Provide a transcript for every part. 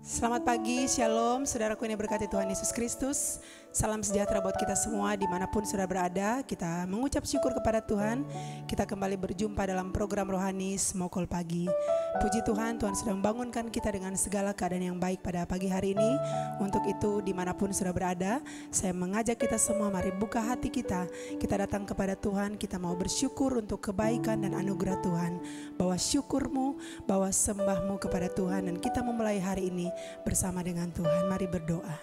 Selamat pagi, shalom, saudaraku yang berkati Tuhan Yesus Kristus. Salam sejahtera buat kita semua dimanapun saudara berada. Kita mengucap syukur kepada Tuhan. Kita kembali berjumpa dalam program rohani Smokol Pagi. Puji Tuhan, Tuhan sudah membangunkan kita dengan segala keadaan yang baik pada pagi hari ini. Untuk itu dimanapun saudara berada, saya mengajak kita semua, mari buka hati kita. Kita datang kepada Tuhan, kita mau bersyukur untuk kebaikan dan anugerah Tuhan. Bawa syukurmu, bawa sembahmu kepada Tuhan. Dan kita memulai hari ini bersama dengan Tuhan. Mari berdoa.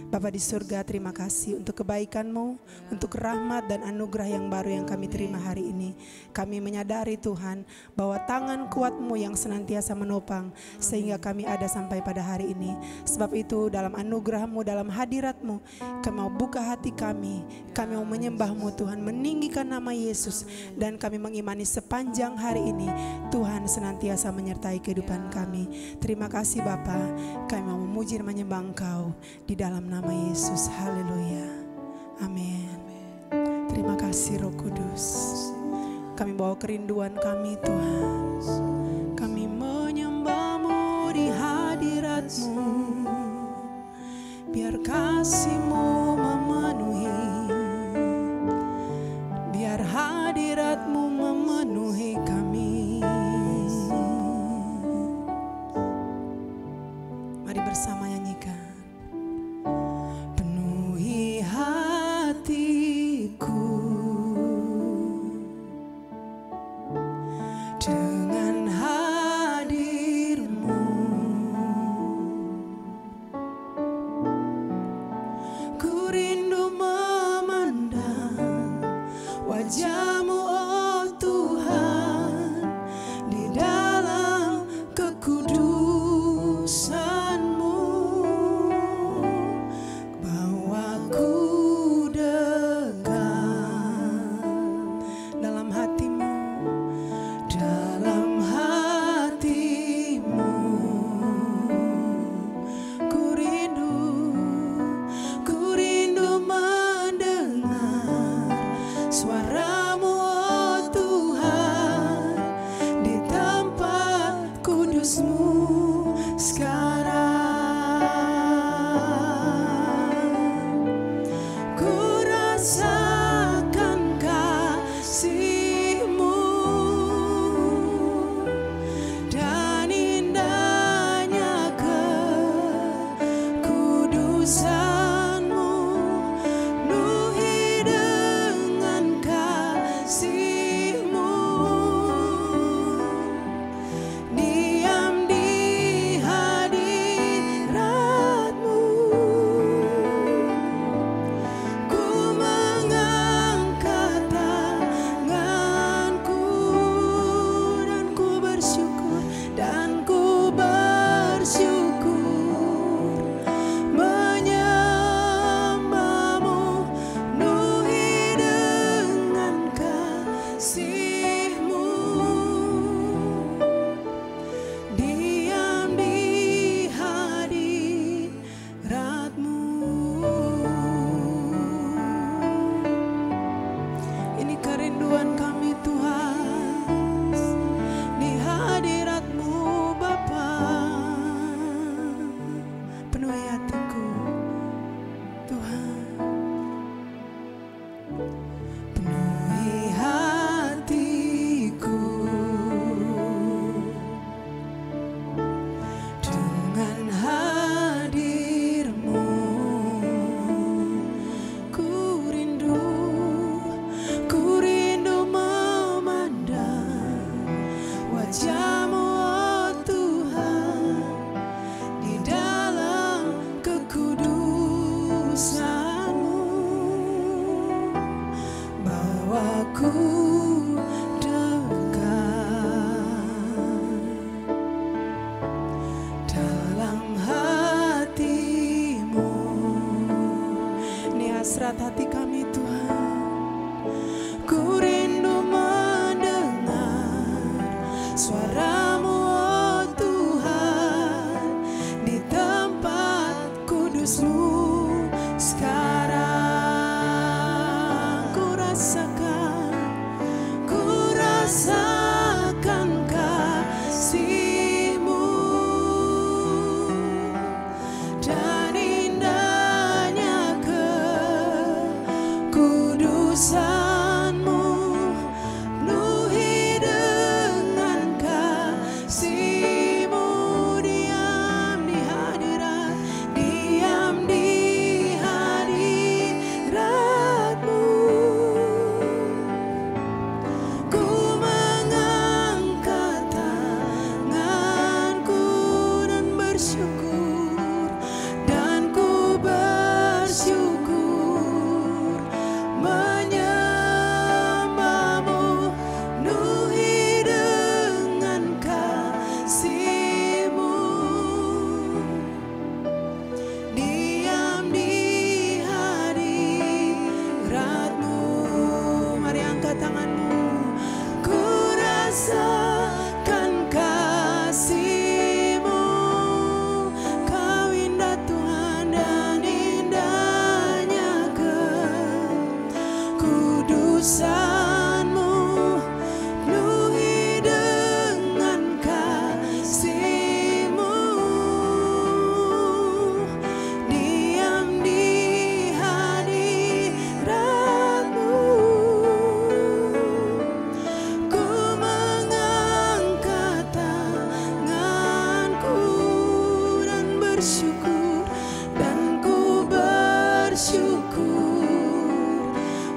Bapa di surga, terima kasih untuk kebaikan-Mu, untuk rahmat dan anugerah yang baru yang kami terima hari ini. Kami menyadari Tuhan bahwa tangan kuat-Mu yang senantiasa menopang sehingga kami ada sampai pada hari ini. Sebab itu dalam anugerah-Mu, dalam hadirat-Mu, kami mau buka hati kami mau menyembah-Mu Tuhan, meninggikan nama Yesus, dan kami mengimani sepanjang hari ini Tuhan senantiasa menyertai kehidupan kami. Terima kasih Bapa, kami mau memuji dan menyembah Engkau di dalam nama Yesus. Haleluya. Amin. Terima kasih Roh Kudus. Kami bawa kerinduan kami Tuhan. Kami menyembah-Mu di hadirat-Mu. Biar kasih-Mu memenuhi. Biar hadirat-Mu memenuhi kami. Mari bersama nyanyikan. Diam di hadirat bersyukur dan ku bersyukur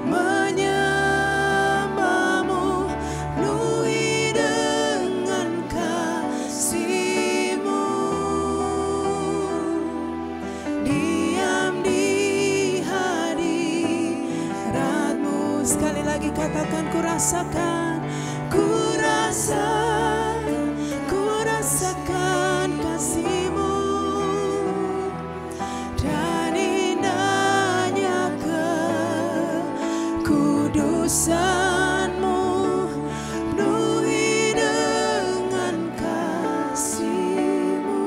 menyembahmu penuhi dengan kasih-Mu. Diam di hadirat-Mu. Sekali lagi katakan, ku rasakan kasih-Mu dan indahnya kekudusan-Mu penuhi dengan kasih-Mu.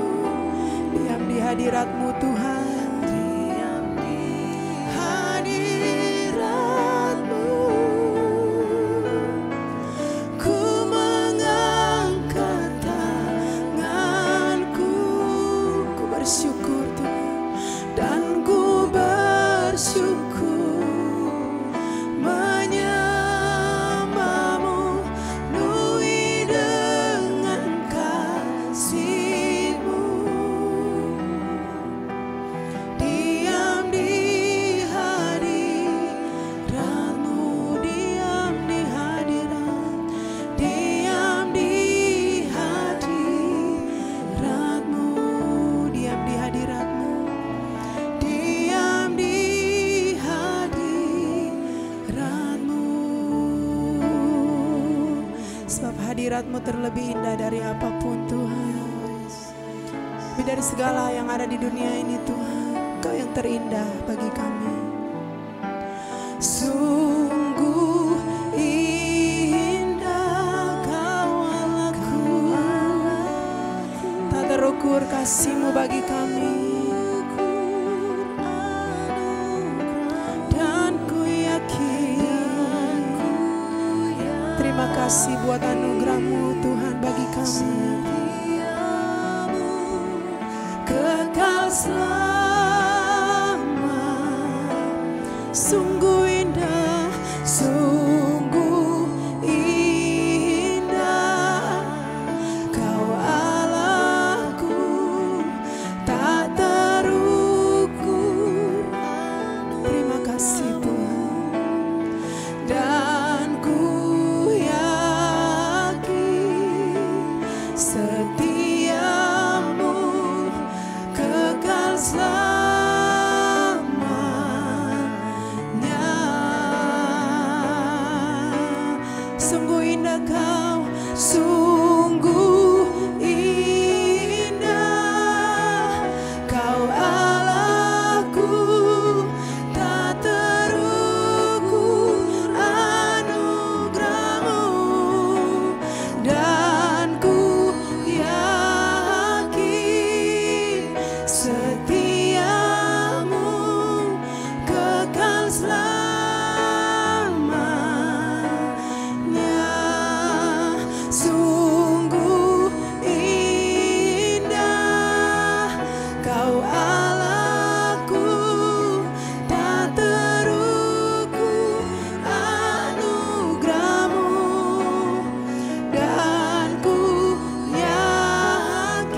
Diam di hadirat-Mu Tuhan, diam di hadirat-Mu. Ku mengangkat tanganku, ku bersyukur Tuhan dan ku bersyukur menyembahmu penuhi dengan kasih-Mu. Diam di hadirat-Mu, diam di hadirat, diam di hadirat-Mu, diam di hadirat-Mu, diam di hadirat-Mu. Sebab hadirat-Mu terlebih indah dari apapun Tuhan, lebih dari segala yang ada di dunia ini Tuhan. Kau yang terindah bagi kami. Sungguh indah Kau Allahku, tak terukur kasih-Mu bagi kami. Dan ku yakin, terima kasih buat anugerah-Mu Tuhan bagi kami. Kekal selama, sungguh indah, sungguh indah Kau Allahku, tak terukur. Terima kasih Tuhan. Dan ku yakin setia-Mu kekal selamanya. Sungguh indah Kau, sungguh indah Kau Allahku, tak terukur anugerah-Mu. Dan ku yakin setia-Mu kekal selamanya. Sungguh indah Kau Allahku, tak terukur anugerah-Mu. Dan ku yakin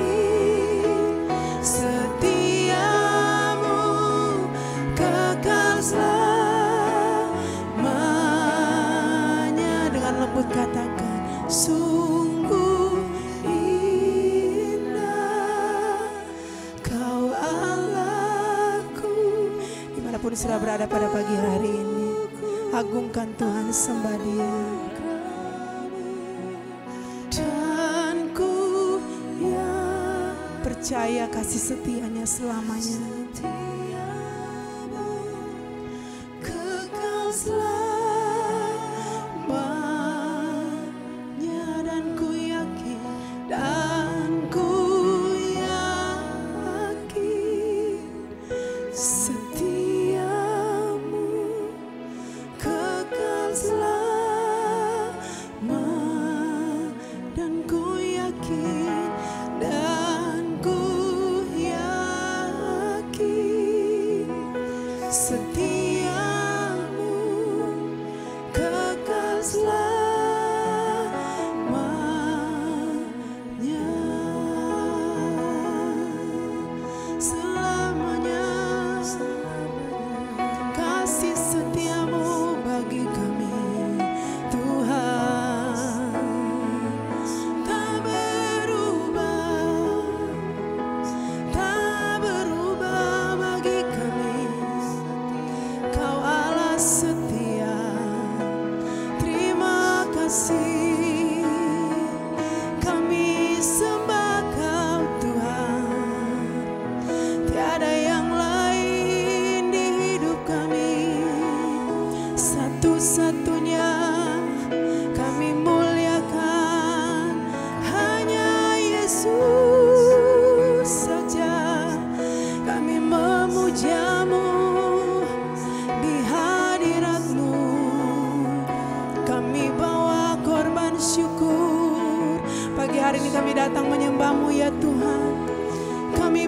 setia-Mu kekal selamanya. Dengan lembut katakan, sungguh indah Kau Allahku. Dimanapun sudah berada pada pagi hari ini, agungkan Tuhan, sembah Dia. Dan ku percaya kasih setia-Nya selamanya. Kekal selamanya. Dan ku yakin, dan ku yakin setia-Mu kekal selamanya. Dan ku yakin, dan ku yakin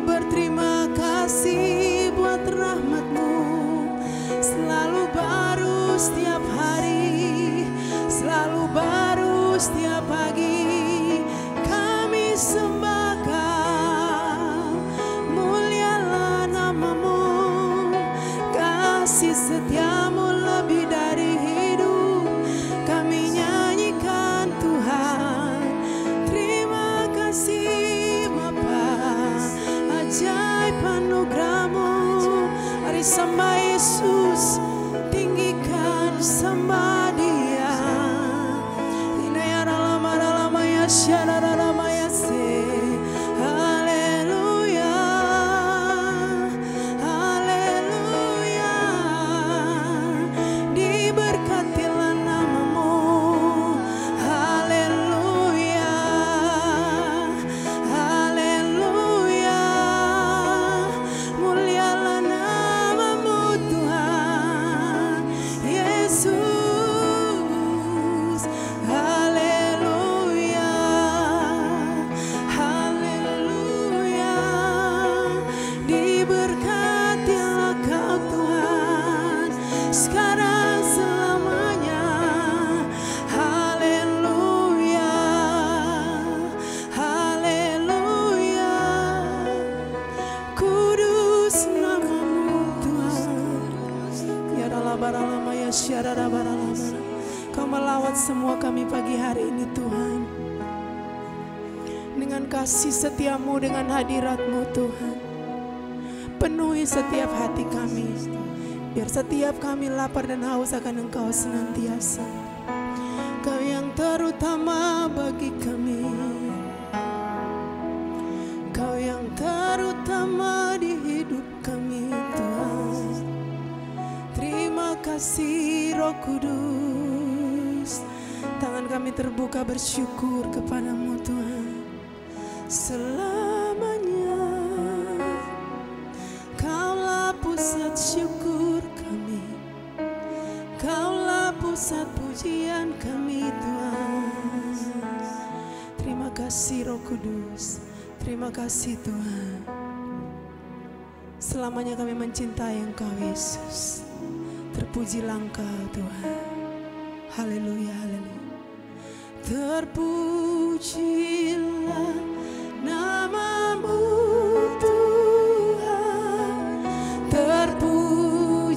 berterima kasih buat rahmat-Mu, selalu baru setiap hari, selalu baru setiap pagi. Kami sembah Kau, mulialah nama-Mu, kasih setia-Mu lebih dari hidup. Kami nyanyikan Tuhan, terima kasih Bapa, ajaib anugerah-Mu. Mari sembah Yesus, tinggikan sembah Dia. Inaya ralama ralama ya syara ralama ya se. Haleluya, haleluya. Diberkatilah nama-Mu. Haleluya, haleluya. Mulialah nama-Mu Tuhan Yesus. Haleluya, haleluya. Diberkatilah Kau Tuhan, sekarang selamanya. Haleluya, haleluya. Kudus nama-Mu Tuhan. Ya ralabaralama ya syararabaralama. Kau melawat semua kami pagi hari ini Tuhan, dengan kasih setia-Mu, dengan hadirat-Mu Tuhan. Penuhi setiap hati kami, biar setiap kami lapar dan haus akan Engkau senantiasa. Kau yang terutama bagi kami, Kau yang terutama di hidup kami Tuhan. Terima kasih Roh Kudus. Tangan kami terbuka bersyukur kepadamu Tuhan. Selamanya Kaulah pusat syukur kami, Kaulah pusat pujian kami Tuhan. Terima kasih Roh Kudus, terima kasih Tuhan. Selamanya kami mencintai Engkau Yesus. Terpujilah Engkau Tuhan. Haleluya, haleluya. Terpujilah nama-Mu Tuhan. Terpujilah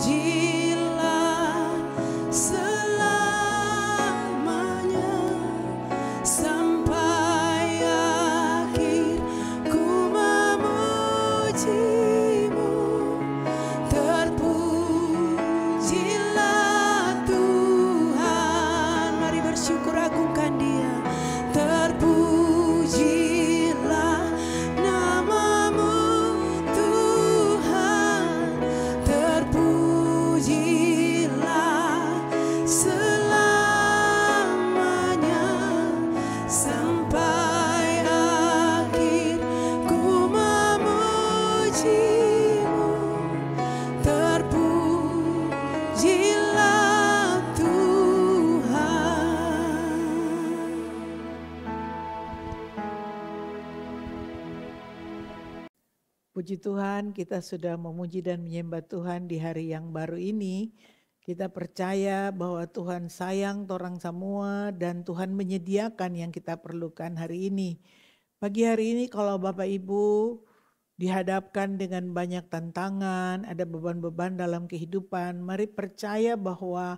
selamanya, sampai akhir ku memuji-Mu. Terpujilah Tuhan. Mari bersyukur, agungkan Dia. Terpujilah nama-Mu Tuhan. Terpujilah selamanya, sampai akhir ku memuji-Mu. Terpujilah Tuhan. Puji Tuhan, kita sudah memuji dan menyembah Tuhan di hari yang baru ini. Kita percaya bahwa Tuhan sayang torang semua dan Tuhan menyediakan yang kita perlukan hari ini. Pagi hari ini kalau Bapak Ibu dihadapkan dengan banyak tantangan, ada beban-beban dalam kehidupan, mari percaya bahwa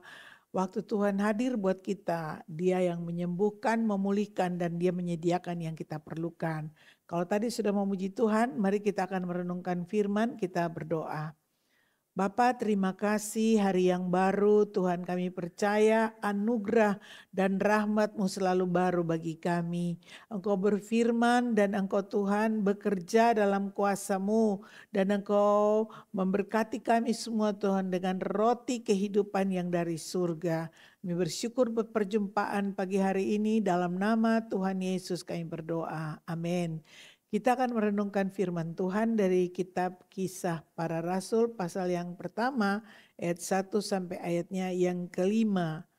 waktu Tuhan hadir buat kita, Dia yang menyembuhkan, memulihkan, dan Dia menyediakan yang kita perlukan. Kalau tadi sudah memuji Tuhan, mari kita akan merenungkan firman, kita berdoa. Bapa, terima kasih hari yang baru, Tuhan kami percaya anugerah dan rahmat-Mu selalu baru bagi kami. Engkau berfirman dan Engkau Tuhan bekerja dalam kuasa-Mu dan Engkau memberkati kami semua Tuhan dengan roti kehidupan yang dari surga. Kami bersyukur perjumpaan pagi hari ini dalam nama Tuhan Yesus kami berdoa. Amin. Kita akan merenungkan firman Tuhan dari kitab Kisah Para Rasul pasal yang pertama ayat 1 sampai ayatnya yang kelima.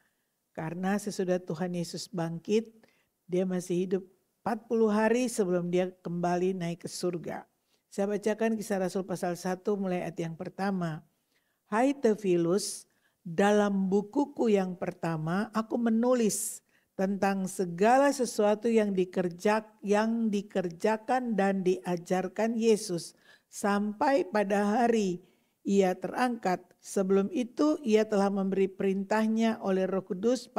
Karena sesudah Tuhan Yesus bangkit, Dia masih hidup 40 hari sebelum Dia kembali naik ke surga. Saya bacakan Kisah Rasul pasal 1 mulai ayat yang pertama. Hai Theophilus, dalam bukuku yang pertama aku menulis tentang segala sesuatu yang dikerjakan dan diajarkan Yesus sampai pada hari ia terangkat. Sebelum itu ia telah memberi perintahnya oleh Roh Kudus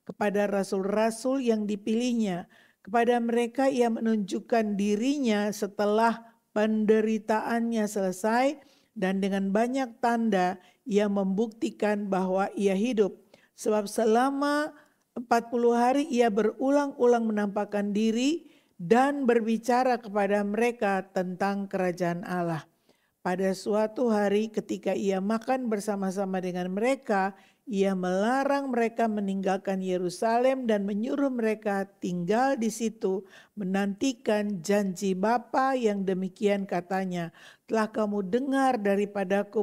kepada rasul-rasul yang dipilihnya. Kepada mereka ia menunjukkan dirinya setelah penderitaannya selesai, dan dengan banyak tanda ia membuktikan bahwa ia hidup. Sebab selama 40 hari ia berulang-ulang menampakkan diri dan berbicara kepada mereka tentang kerajaan Allah. Pada suatu hari ketika ia makan bersama-sama dengan mereka, ia melarang mereka meninggalkan Yerusalem dan menyuruh mereka tinggal di situ, menantikan janji Bapa yang demikian katanya. Telah kamu dengar daripadaku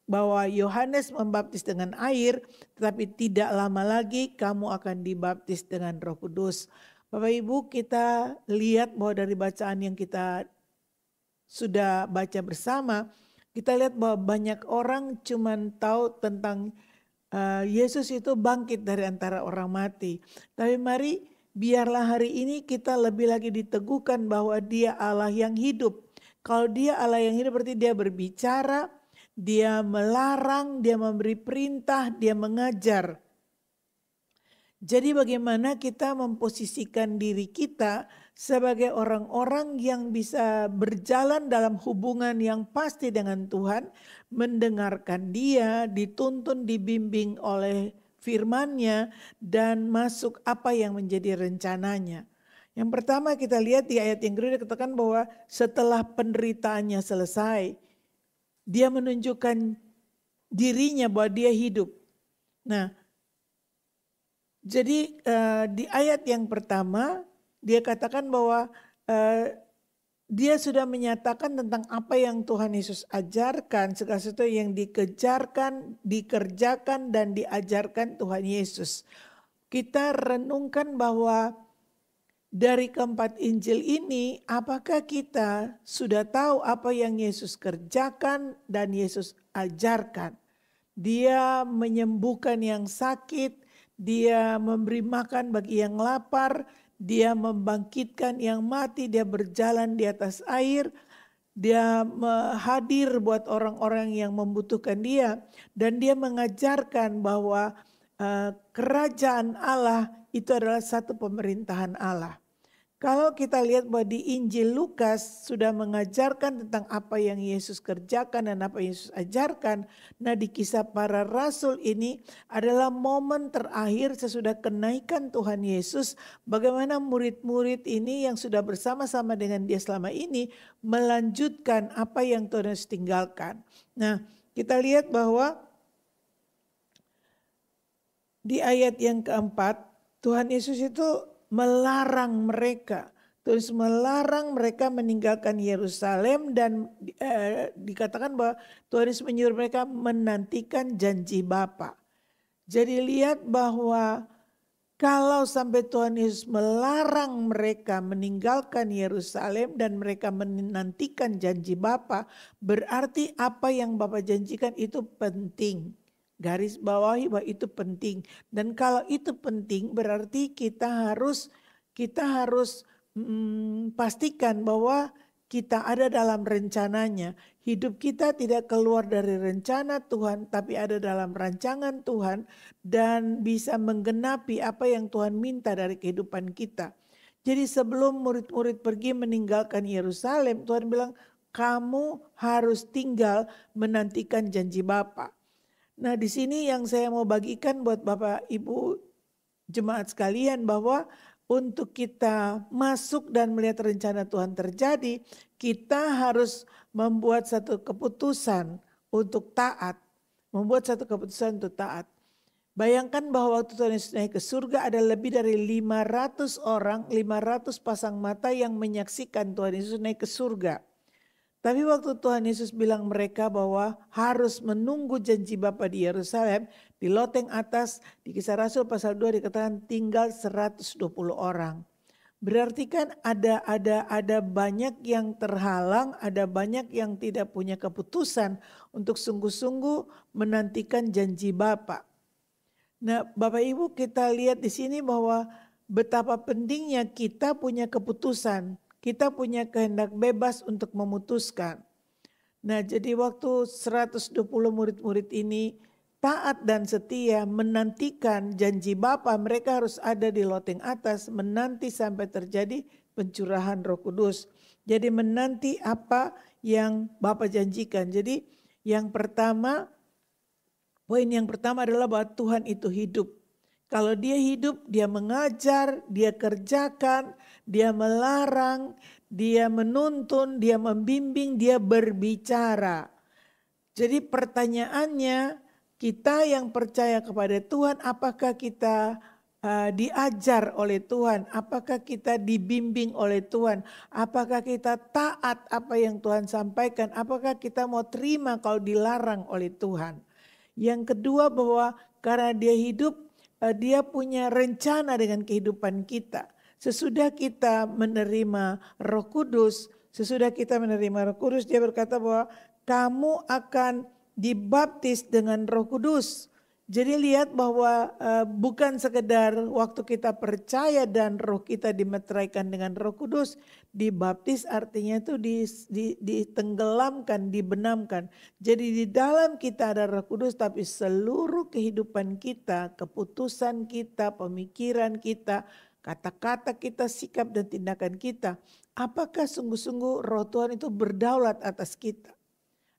bahwa Yohanes membaptis dengan air, tetapi tidak lama lagi kamu akan dibaptis dengan Roh Kudus. Bapak Ibu, kita lihat bahwa dari bacaan yang kita sudah baca bersama, kita lihat bahwa banyak orang cuma tahu tentang Yesus itu bangkit dari antara orang mati. Tapi mari biarlah hari ini kita lebih lagi diteguhkan bahwa dia Allah yang hidup. Kalau dia Allah yang hidup berarti dia berbicara, dia melarang, dia memberi perintah, dia mengajar. Jadi bagaimana kita memposisikan diri kita sebagai orang-orang yang bisa berjalan dalam hubungan yang pasti dengan Tuhan, mendengarkan Dia, dituntun, dibimbing oleh firman-Nya, dan masuk apa yang menjadi rencananya. Yang pertama kita lihat di ayat yang kedua dikatakan bahwa setelah penderitaannya selesai, dia menunjukkan dirinya bahwa dia hidup. Nah, jadi di ayat yang pertama dia katakan bahwa dia sudah menyatakan tentang apa yang Tuhan Yesus ajarkan, segala sesuatu yang dikerjakan dan diajarkan Tuhan Yesus. Kita renungkan bahwa dari keempat Injil ini, apakah kita sudah tahu apa yang Yesus kerjakan dan Yesus ajarkan? Dia menyembuhkan yang sakit, dia memberi makan bagi yang lapar, dia membangkitkan yang mati, dia berjalan di atas air, dia hadir buat orang-orang yang membutuhkan dia, dan dia mengajarkan bahwa kerajaan Allah itu adalah satu pemerintahan Allah. Kalau kita lihat bahwa di Injil Lukas sudah mengajarkan tentang apa yang Yesus kerjakan dan apa yang Yesus ajarkan. Nah, di Kisah Para Rasul ini adalah momen terakhir sesudah kenaikan Tuhan Yesus. Bagaimana murid-murid ini yang sudah bersama-sama dengan dia selama ini melanjutkan apa yang Tuhan Yesus tinggalkan. Nah, kita lihat bahwa di ayat yang keempat, Tuhan Yesus itu melarang mereka, terus melarang mereka meninggalkan Yerusalem, dan dikatakan bahwa Tuhan Yesus menyuruh mereka menantikan janji Bapa. Jadi lihat bahwa kalau sampai Tuhan Yesus melarang mereka meninggalkan Yerusalem dan mereka menantikan janji Bapa, berarti apa yang Bapa janjikan itu penting. Garis bawahi bahwa itu penting, dan kalau itu penting berarti kita harus pastikan bahwa kita ada dalam rencananya. Hidup kita tidak keluar dari rencana Tuhan, tapi ada dalam rancangan Tuhan dan bisa menggenapi apa yang Tuhan minta dari kehidupan kita. Jadi sebelum murid-murid pergi meninggalkan Yerusalem, Tuhan bilang kamu harus tinggal menantikan janji Bapa. Nah, di sini yang saya mau bagikan buat Bapak Ibu jemaat sekalian, bahwa untuk kita masuk dan melihat rencana Tuhan terjadi, kita harus membuat satu keputusan untuk taat. Bayangkan bahwa waktu Tuhan Yesus naik ke surga ada lebih dari 500 orang, 500 pasang mata yang menyaksikan Tuhan Yesus naik ke surga. Tapi waktu Tuhan Yesus bilang mereka bahwa harus menunggu janji Bapa di Yerusalem, di loteng atas di Kisah Rasul pasal 2 dikatakan tinggal 120 orang. Berarti kan ada banyak yang terhalang, ada banyak yang tidak punya keputusan untuk sungguh-sungguh menantikan janji Bapa. Nah, Bapak Ibu, kita lihat di sini bahwa betapa pentingnya kita punya keputusan, kita punya kehendak bebas untuk memutuskan. Nah, jadi waktu 120 murid-murid ini taat dan setia menantikan janji Bapa, mereka harus ada di loteng atas menanti sampai terjadi pencurahan Roh Kudus. Jadi menanti apa yang Bapa janjikan. Jadi yang pertama, poin yang pertama adalah bahwa Tuhan itu hidup. Kalau dia hidup, dia mengajar, dia kerjakan, dia melarang, dia menuntun, dia membimbing, dia berbicara. Jadi pertanyaannya, kita yang percaya kepada Tuhan, apakah kita diajar oleh Tuhan? Apakah kita dibimbing oleh Tuhan? Apakah kita taat apa yang Tuhan sampaikan? Apakah kita mau terima kalau dilarang oleh Tuhan? Yang kedua, bahwa karena dia hidup, dia punya rencana dengan kehidupan kita. Sesudah kita menerima Roh Kudus, dia berkata bahwa kamu akan dibaptis dengan Roh Kudus. Jadi lihat bahwa bukan sekedar waktu kita percaya dan roh kita dimeteraikan dengan Roh Kudus, dibaptis artinya itu ditenggelamkan, dibenamkan. Jadi di dalam kita ada Roh Kudus, tapi seluruh kehidupan kita, keputusan kita, pemikiran kita, kata-kata kita, sikap dan tindakan kita, apakah sungguh-sungguh Roh Tuhan itu berdaulat atas kita?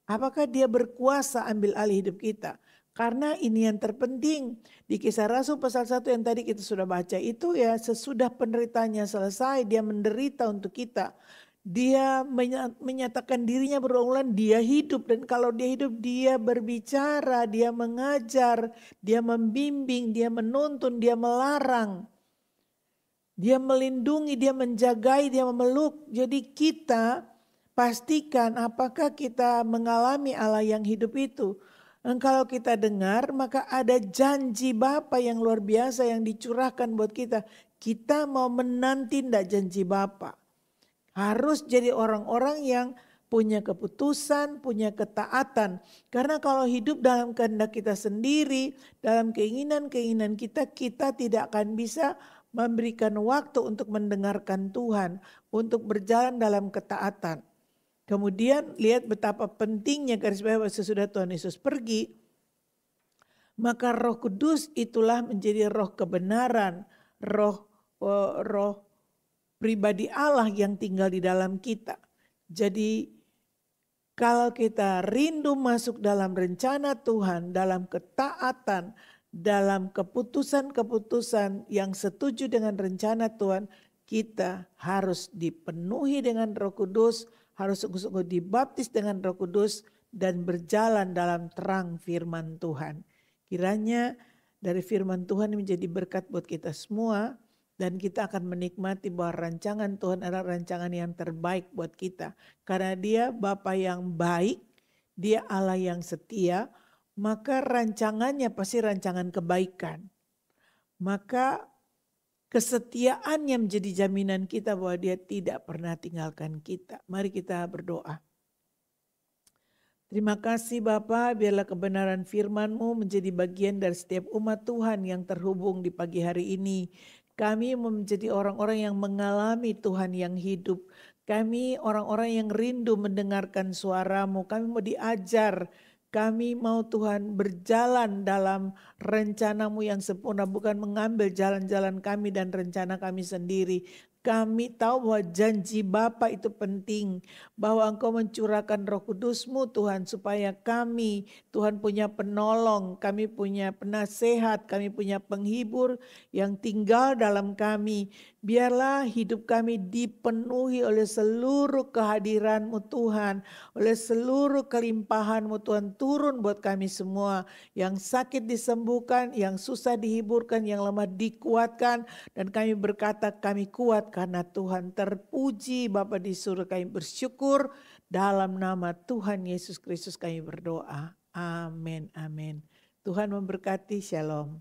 Apakah dia berkuasa ambil alih hidup kita? Karena ini yang terpenting. Di Kisah Rasul pasal 1 yang tadi kita sudah baca itu, ya sesudah penderitaannya selesai, dia menderita untuk kita. Dia menyatakan dirinya berulang-ulang, dia hidup. Dan kalau dia hidup, dia berbicara, dia mengajar, dia membimbing, dia menuntun, dia melarang. Dia melindungi, dia menjagai, dia memeluk. Jadi kita pastikan apakah kita mengalami Allah yang hidup itu. Dan kalau kita dengar, maka ada janji Bapa yang luar biasa yang dicurahkan buat kita. Kita mau menanti enggak janji Bapa. Harus jadi orang-orang yang punya keputusan, punya ketaatan. Karena kalau hidup dalam kehendak kita sendiri, dalam keinginan-keinginan kita, kita tidak akan bisa memberikan waktu untuk mendengarkan Tuhan, untuk berjalan dalam ketaatan. Kemudian lihat betapa pentingnya garis bawah sesudah Tuhan Yesus pergi, maka Roh Kudus itulah menjadi roh kebenaran, roh pribadi Allah yang tinggal di dalam kita. Jadi kalau kita rindu masuk dalam rencana Tuhan, dalam ketaatan, dalam keputusan-keputusan yang setuju dengan rencana Tuhan, kita harus dipenuhi dengan Roh Kudus, harus sungguh-sungguh dibaptis dengan Roh Kudus dan berjalan dalam terang firman Tuhan. Kiranya dari firman Tuhan menjadi berkat buat kita semua dan kita akan menikmati bahwa rancangan Tuhan adalah rancangan yang terbaik buat kita. Karena dia Bapa yang baik, dia Allah yang setia, maka rancangannya pasti rancangan kebaikan. Maka kesetiaannya menjadi jaminan kita bahwa dia tidak pernah tinggalkan kita. Mari kita berdoa. Terima kasih Bapa, biarlah kebenaran firman-Mu menjadi bagian dari setiap umat Tuhan yang terhubung di pagi hari ini. Kami menjadi orang-orang yang mengalami Tuhan yang hidup. Kami orang-orang yang rindu mendengarkan suara-Mu. Kami mau diajar. Kami mau Tuhan berjalan dalam rencana-Mu yang sempurna, bukan mengambil jalan-jalan kami dan rencana kami sendiri. Kami tahu bahwa janji Bapa itu penting, bahwa Engkau mencurahkan Roh Kudus-Mu Tuhan, supaya kami, Tuhan punya penolong, kami punya penasehat, kami punya penghibur yang tinggal dalam kami. Biarlah hidup kami dipenuhi oleh seluruh kehadiran-Mu Tuhan, oleh seluruh kelimpahan-Mu Tuhan, turun buat kami semua. Yang sakit disembuhkan, yang susah dihiburkan, yang lemah dikuatkan, dan kami berkata kami kuat karena Tuhan. Terpuji Bapa di surga, kami bersyukur dalam nama Tuhan Yesus Kristus kami berdoa. Amin, amin. Tuhan memberkati, shalom.